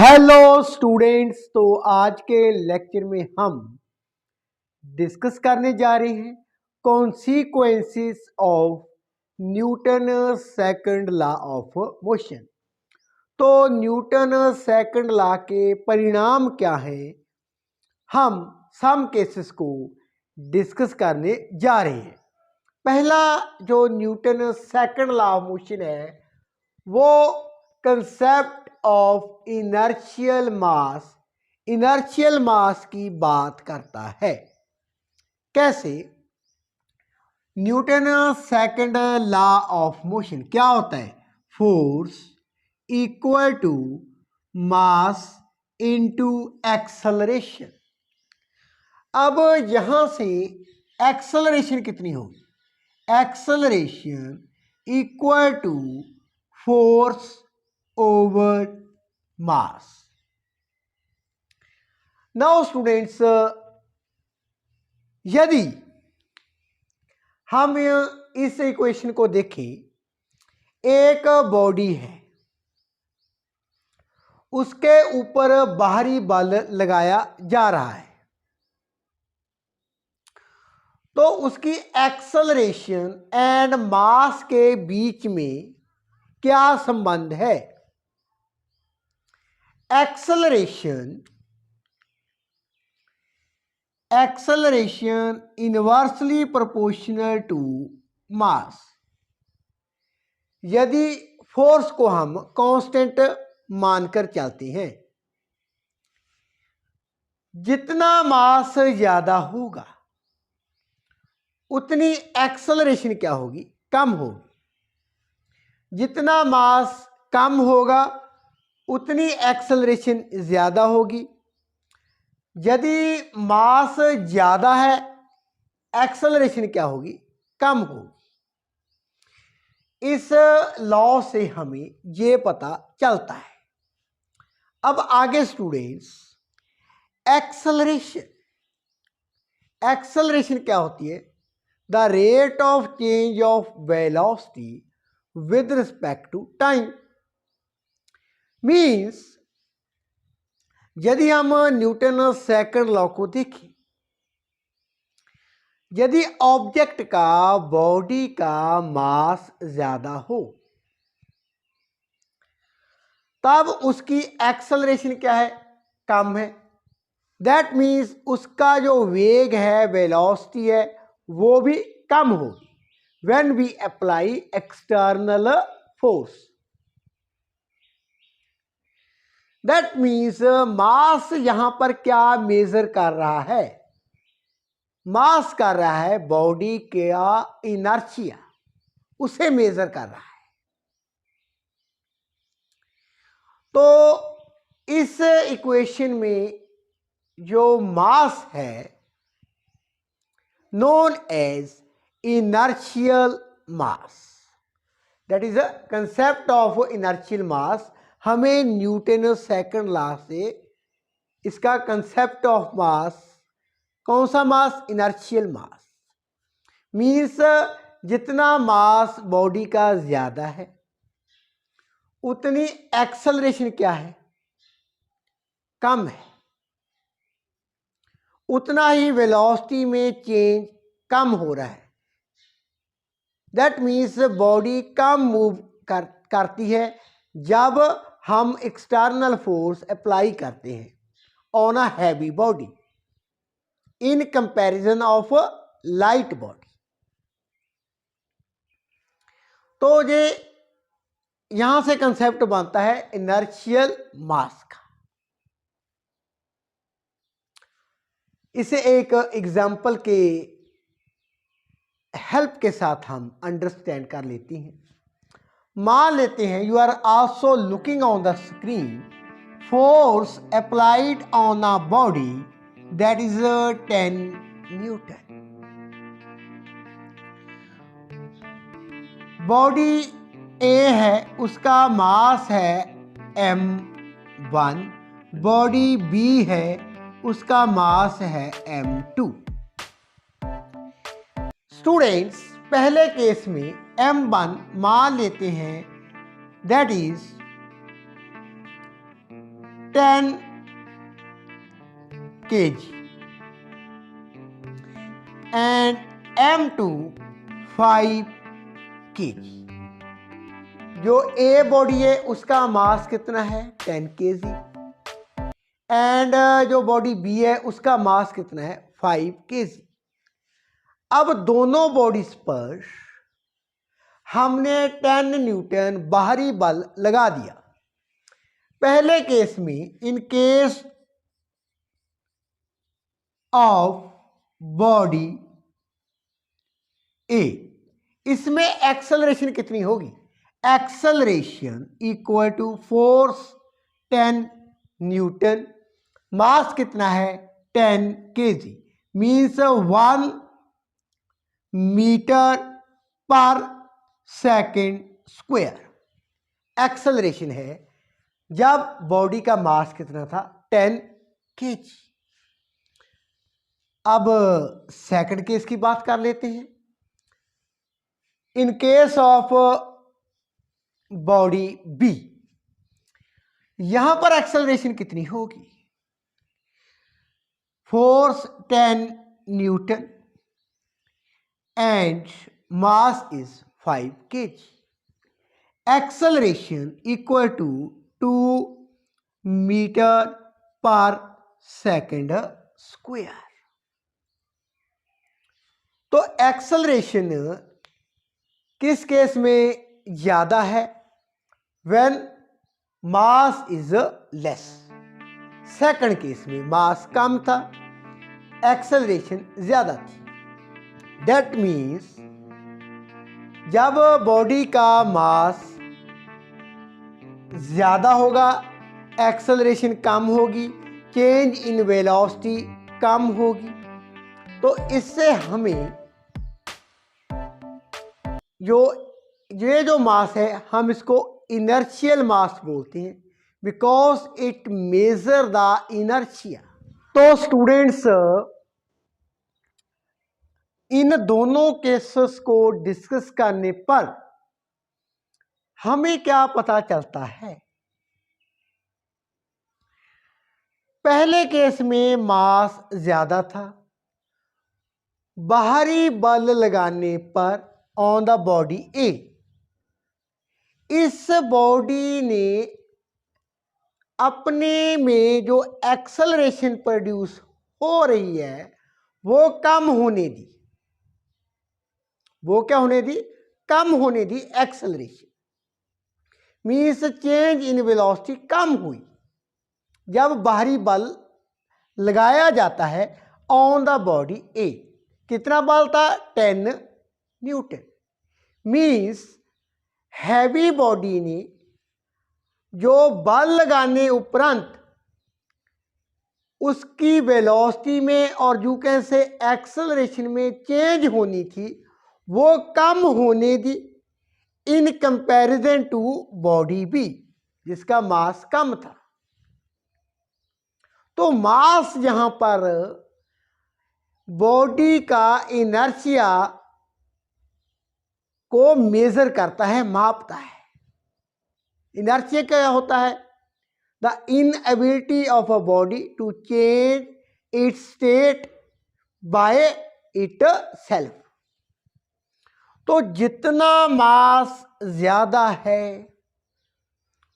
Hello students, तो आज के लेक्चर में हम डिस्कस करने जा रहे हैं consequences of Newton second law of motion. तो न्यूटन सेकंड लॉ के परिणाम क्या हैं, हम सम केसेस को डिस्कस करने जा रहे हैं। पहला जो Newton second law of motion है वो कंसेप्ट ऑफ इनर्शियल मास की बात करता है। कैसे? Newton second law of motion क्या होता है? Force equal to mass into acceleration. अब यहां से एक्सेलरेशन कितनी होगी? Acceleration equal to force over mass. Now students, यदि हम इस इक्वेशन को देखें, एक बॉडी है, उसके ऊपर बाहरी बल लगाया जा रहा है, तो उसकी एक्सेलरेशन एंड मास के बीच में क्या संबंध है? Acceleration inversely proportional to mass. यदि फोर्स को हम कांस्टेंट मानकर चलते हैं, जितना मास ज्यादा होगा उतनी एक्सेलरेशन क्या होगी? कम होगी। जितना मास कम होगा उतनी एक्सेलरेशन ज्यादा होगी। यदि मास ज्यादा है, एक्सेलरेशन क्या होगी? कम होगी। इस लॉ से हमें ये पता चलता है। अब आगे स्टूडेंट्स, एक्सेलरेशन क्या होती है? The rate of change of velocity with respect to time. Means यदि हम न्यूटन सेकंड लॉ को देखें, यदि ऑब्जेक्ट का बॉडी का मास ज्यादा हो तब उसकी एक्सेलरेशन क्या है? कम है। दैट मीन्स उसका जो वेग है, वेलोसिटी है, वो भी कम होगी when we apply external force. That means mass यहां पर क्या मेजर कर रहा है? मास कर रहा है बॉडी का इनर्शिया, उसे मेजर कर रहा है। तो इस इक्वेशन में जो मास है known as inertial mass, that is a concept of inertial mass. हमें न्यूटन सेकंड लॉ से इसका कंसेप्ट ऑफ मास, कौन सा मास? इनर्शियल मास। मीन्स जितना मास बॉडी का ज्यादा है उतनी एक्सेलरेशन क्या है? कम है। उतना ही वेलोसिटी में चेंज कम हो रहा है। That means body come move करती है जब हम एक्सटर्नल फोर्स अप्लाई करते हैं on a heavy body in comparison of light body. तो ये यहां से कंसेप्ट बनता है इनर्शियल मास का। इसे एक एग्जाम्पल के हेल्प के साथ हम अंडरस्टैंड कर लेते हैं। मान लेते हैं you are also looking on the screen, force applied on a body that is 10 Newton. Body A है, उसका मास है m1। बॉडी बी है, उसका मास है m2। स्टूडेंट्स, पहले केस में m1 मान लेते हैं, that is 10 kg and M2 5 kg। जो ए बॉडी है उसका मास कितना है 10 kg एंड जो बॉडी बी है उसका मास कितना है 5 kg। अब दोनों बॉडीज पर हमने 10 न्यूटन बाहरी बल लगा दिया। पहले केस में in case of body A, इसमें एक्सेलरेशन कितनी होगी? Acceleration equal to force 10 Newton, mass कितना है 10 kg, means 1 metre per second square acceleration है जब बॉडी का मास कितना था 10 kg। अब सेकंड केस की बात कर लेते हैं। In case of body B, यहां पर एक्सेलरेशन कितनी होगी? Force 10 newton and mass is 5 kg, acceleration equal to 2 metre per second square. तो एक्सेलरेशन किस केस में ज्यादा है? When mass is less. Second case में मास कम था, एक्सेलरेशन ज्यादा थी। दैट मीन्स जब बॉडी का मास ज्यादा होगा एक्सेलरेशन कम होगी, चेंज इन वेलोसिटी कम होगी। तो इससे हमें जो मास है हम इसको इनर्शियल मास बोलते हैं, because it measure the inertia. तो स्टूडेंट्स, इन दोनों केसेस को डिस्कस करने पर हमें क्या पता चलता है? पहले केस में मास ज्यादा था, बाहरी बल लगाने पर ऑन द बॉडी ए, इस बॉडी ने अपने में जो एक्सेलरेशन प्रोड्यूस हो रही है वो कम होने दी। वो क्या होने दी? कम होने दी। Acceleration means change in velocity कम हुई जब बाहरी बल लगाया जाता है ऑन द बॉडी ए। कितना बल था? 10 न्यूटन। मीन्स हैवी बॉडी ने जो बल लगाने उपरांत उसकी वेलोसिटी में और यू कैन से एक्सेलरेशन में चेंज होनी थी वो कम होने दी in comparison to body B जिसका मास कम था। तो मास यहां पर बॉडी का इनर्शिया को मेजर करता है, मापता है। इनर्शिया क्या होता है? The inability of a body to change its state by itself. तो जितना मास ज्यादा है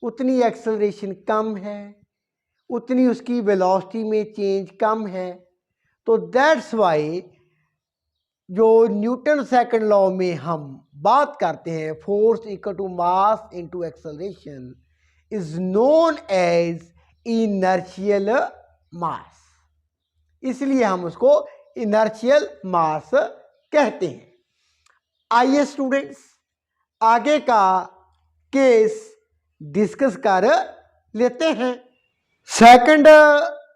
उतनी एक्सेलरेशन कम है, उतनी उसकी वेलोसिटी में चेंज कम है। तो दैट्स वाई जो न्यूटन सेकंड लॉ में हम बात करते हैं force equal to mass into acceleration is known as inertial mass, इसलिए हम उसको इनर्शियल मास कहते हैं। आइए स्टूडेंट्स आगे का केस डिस्कस कर लेते हैं। सेकंड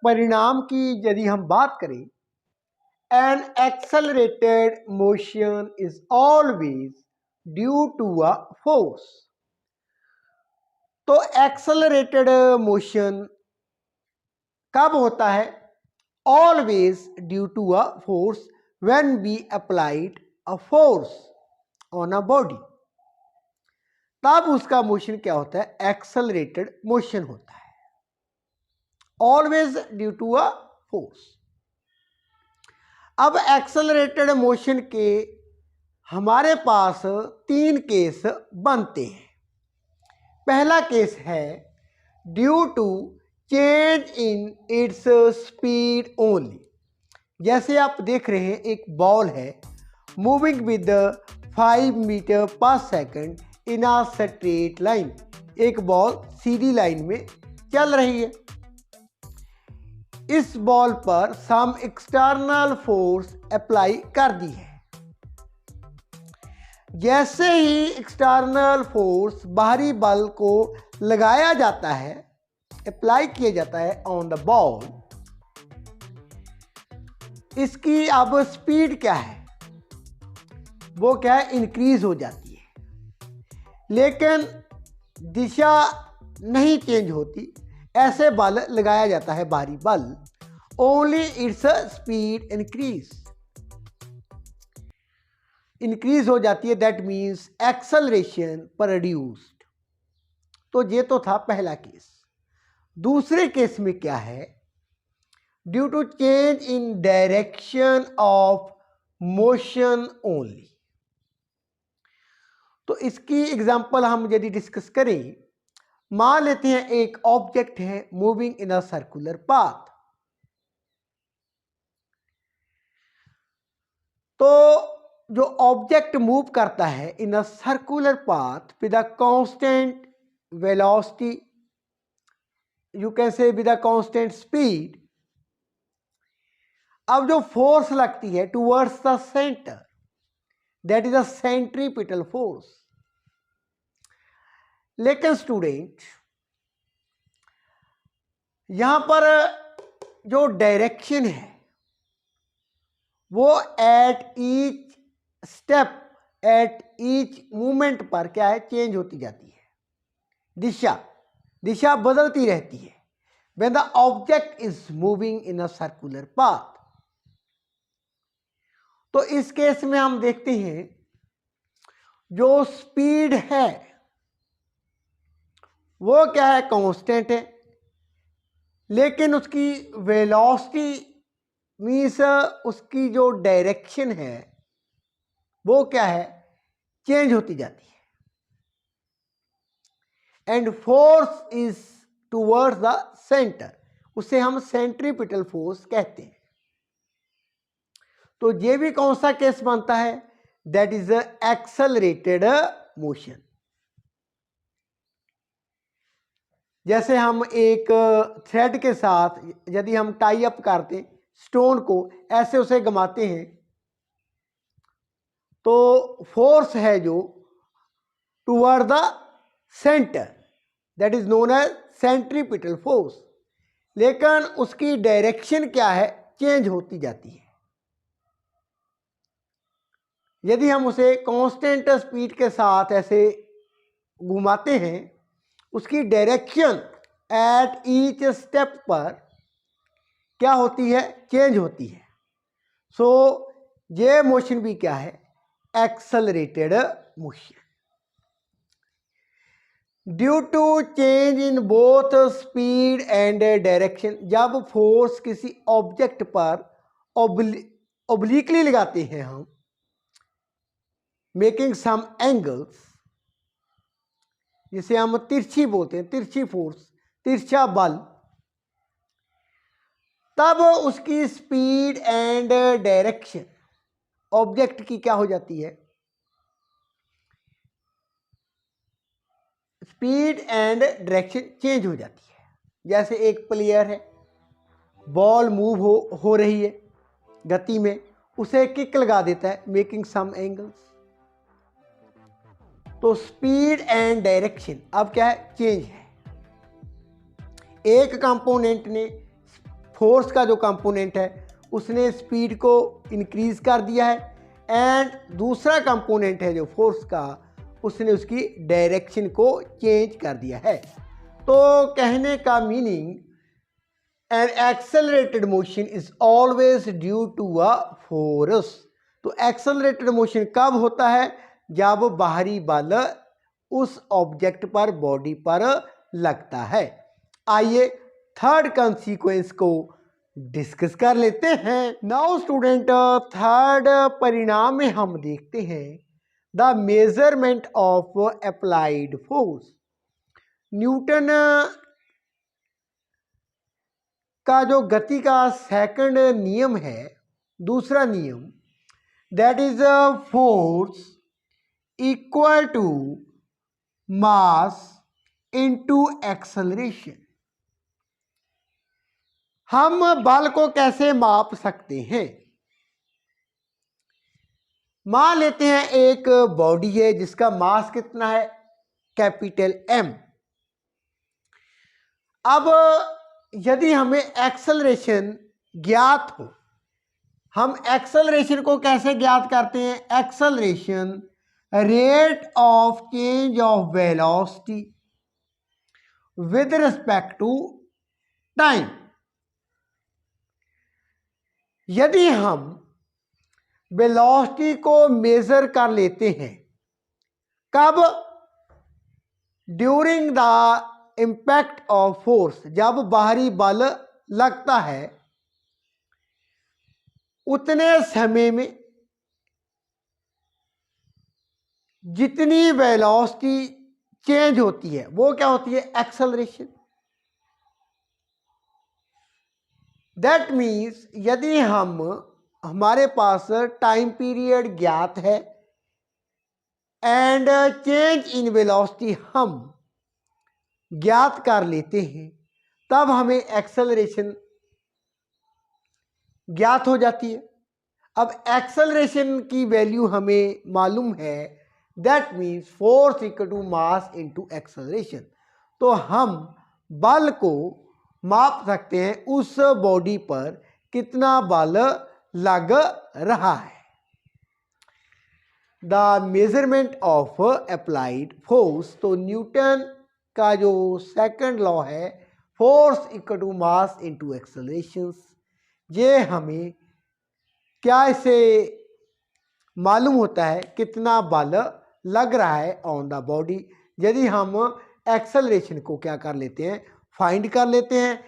परिणाम की यदि हम बात करें, an accelerated motion is always due to a force। तो एक्सेलरेटेड मोशन कब होता है? Always due to a force when we applied a force on a body, तब उसका मोशन क्या होता है? एक्सेलरेटेड मोशन होता है। Always due to a force. अब एक्सेलरेटेड मोशन के हमारे पास 3 केस बनते हैं। पहला केस है due to change in its speed only. जैसे आप देख रहे हैं एक बॉल है moving with 5 metre per second in a straight line. एक बॉल सीधी लाइन में चल रही है। इस बॉल पर सम एक्सटर्नल फोर्स अप्लाई कर दी है। जैसे ही एक्सटर्नल फोर्स बाहरी बल को लगाया जाता है, अप्लाई किया जाता है ऑन द बॉल, इसकी अब स्पीड क्या है, वो क्या है, इंक्रीज हो जाती है। लेकिन दिशा नहीं चेंज होती। ऐसे बल लगाया जाता है बाहरी बल, ओनली इट्स स्पीड इंक्रीज हो जाती है। That means acceleration produced. तो ये तो था पहला केस। दूसरे केस में क्या है, due to change in direction of motion only. तो इसकी एग्जांपल हम यदि डिस्कस करें, मान लेते हैं एक ऑब्जेक्ट है moving in a circular path. तो जो ऑब्जेक्ट मूव करता है in a circular path with a constant velocity, you can say with a constant speed. अब जो फोर्स लगती है towards the centre, that is a centripetal force. लेकिन student, यहां पर जो डायरेक्शन है वो at each step, at each movement पर क्या है, चेंज होती जाती है। दिशा बदलती रहती है when the object is moving in a circular path। तो इस केस में हम देखते हैं जो स्पीड है वो क्या है, कांस्टेंट है, लेकिन उसकी वेलोसिटी मीन्स उसकी जो डायरेक्शन है वो क्या है, चेंज होती जाती है। And force is towards the centre, उसे हम सेंट्रीपिटल फोर्स कहते हैं। तो ये भी कौन सा केस बनता है, दैट इज एक्सेलरेटेड मोशन। जैसे हम एक थ्रेड के साथ यदि हम टाई अप करते स्टोन को, ऐसे उसे घुमाते हैं, तो फोर्स है जो toward the centre, that is known as centripetal force. लेकिन उसकी डायरेक्शन क्या है, चेंज होती जाती है। यदि हम उसे कांस्टेंट स्पीड के साथ ऐसे घुमाते हैं, उसकी डायरेक्शन एट ईच स्टेप पर क्या होती है, चेंज होती है। सो ये मोशन भी क्या है, accelerated motion. Due to change in both speed and direction, जब फोर्स किसी ऑब्जेक्ट पर ऑब्लिकली लगाते हैं हम, मेकिंग सम एंगल्स, जिसे हम तिरछी बोलते हैं, तिरछी फोर्स, तिरछा बल, तब उसकी स्पीड एंड डायरेक्शन ऑब्जेक्ट की क्या हो जाती है, स्पीड एंड डायरेक्शन चेंज हो जाती है। जैसे एक प्लेयर है, बॉल मूव हो रही है गति में, उसे किक लगा देता है, मेकिंग सम एंगल्स। तो स्पीड एंड डायरेक्शन अब क्या है, चेंज है। एक कंपोनेंट ने, फोर्स का जो कंपोनेंट है, उसने स्पीड को इंक्रीज कर दिया है, एंड दूसरा कंपोनेंट है जो फोर्स का, उसने उसकी डायरेक्शन को चेंज कर दिया है। तो कहने का meaning, an accelerated motion is always due to a force. तो एक्सेलरेटेड मोशन कब होता है, जब बाहरी बल उस ऑब्जेक्ट पर, बॉडी पर लगता है। आइए थर्ड कॉन्सिक्वेंस को डिस्कस कर लेते हैं। नाउ स्टूडेंट, थर्ड परिणाम में हम देखते हैं the measurement of applied force. Newton का जो गति का सेकंड नियम है, दूसरा नियम, that is force equal to mass into acceleration. हम बल को कैसे माप सकते हैं? मान लेते हैं एक बॉडी है जिसका मास कितना है, कैपिटल एम। अब यदि हमें एक्सेलरेशन ज्ञात हो, हम एक्सेलरेशन को कैसे ज्ञात करते हैं? Acceleration rate of change of velocity with respect to time. यदि हम वेलोसिटी को मेजर कर लेते हैं, कब? During the impact of force, जब बाहरी बल लगता है उतने समय में जितनी वेलोसिटी चेंज होती है वो क्या होती है? एक्सेलरेशन। दैट मीन्स यदि हमारे पास टाइम पीरियड ज्ञात है एंड चेंज इन वेलोसिटी हम ज्ञात कर लेते हैं, तब हमें एक्सेलरेशन ज्ञात हो जाती है। अब एक्सेलरेशन की वैल्यू हमें मालूम है, that means force equal to mass into acceleration. तो हम बल को माप सकते हैं उस बॉडी पर कितना बल लग रहा है। The measurement of applied force, तो न्यूटन का जो सेकंड लॉ है, force equal to mass into acceleration, ये हमें क्या इसे मालूम होता है कितना बल लग रहा है ऑन द बॉडी। यदि हम एक्सेलरेशन को क्या कर लेते हैं? फाइंड कर लेते हैं,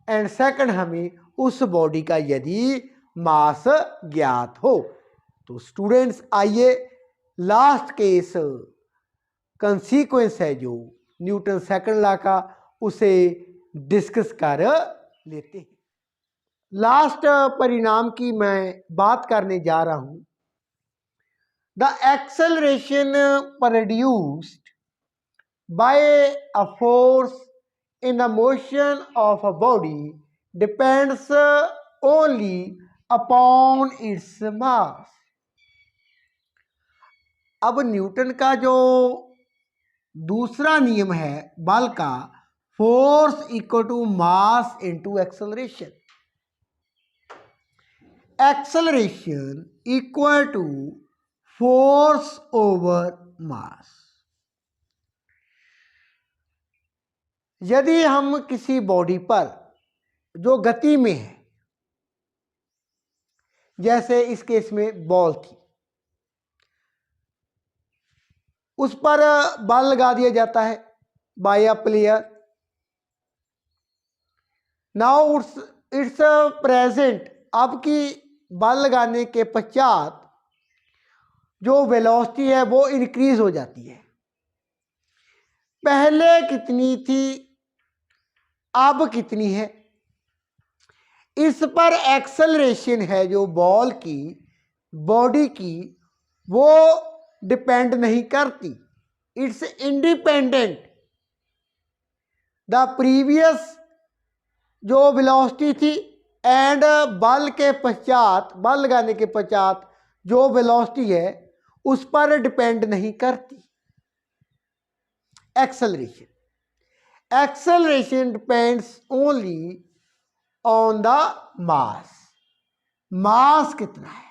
एंड सेकंड हमें उस बॉडी का यदि मास ज्ञात हो। तो स्टूडेंट्स आइए लास्ट केस कंसीक्वेंस है जो न्यूटन सेकंड लॉ का, उसे डिस्कस कर लेते हैं। लास्ट परिणाम की मैं बात करने जा रहा हूं। The acceleration produced by a force in the motion of a body depends only upon its mass. अब न्यूटन का जो दूसरा नियम है बल का, force equal to mass into acceleration, acceleration equal to force over mass. यदि हम किसी बॉडी पर जो गति में है, जैसे इस केस में बॉल थी, उस पर बल लगा दिया जाता है by a player. Now it's present, अब की बल लगाने के पश्चात जो वेलोसिटी है वो इंक्रीज हो जाती है। पहले कितनी थी, अब कितनी है, इस पर एक्सेलरेशन है जो बॉल की बॉडी की, वो डिपेंड नहीं करती, इट्स इंडिपेंडेंट। द प्रीवियस जो वेलोसिटी थी एंड बल के पश्चात, बल लगाने के पश्चात जो वेलोसिटी है उस पर डिपेंड नहीं करती acceleration. Acceleration depends only on the mass. Mass कितना है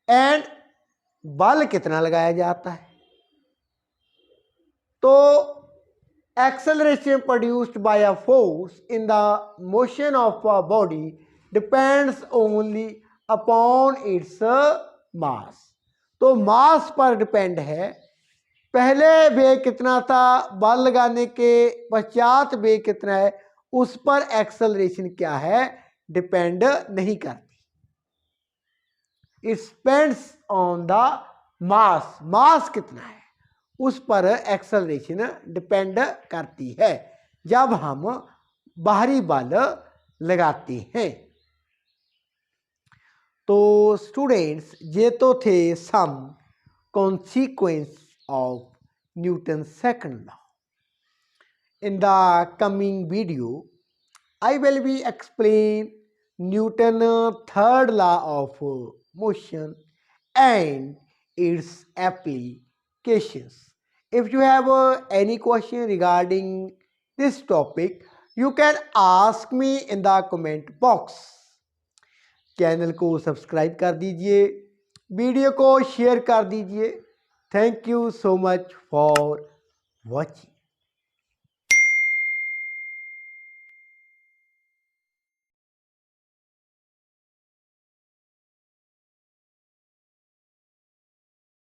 एंड बल कितना लगाया जाता है। तो acceleration produced by a force in the motion of a body depends only upon its mass। तो मास पर डिपेंड है, पहले वेग कितना था, बल लगाने के पश्चात वेग कितना है, उस पर एक्सेलरेशन क्या है डिपेंड नहीं करती। It depends on the mass, mass कितना है उस पर एक्सेलरेशन डिपेंड करती है जब हम बाहरी बल लगाते हैं। तो स्टूडेंट्स ये तो थे some consequence of Newton second law. In the coming video, I will be explain Newton third law of motion and its applications. If you have any question regarding this topic, you can ask me in the comment box. Channel को subscribe कर दीजिए, video को share कर दीजिए। Thank you so much for watching.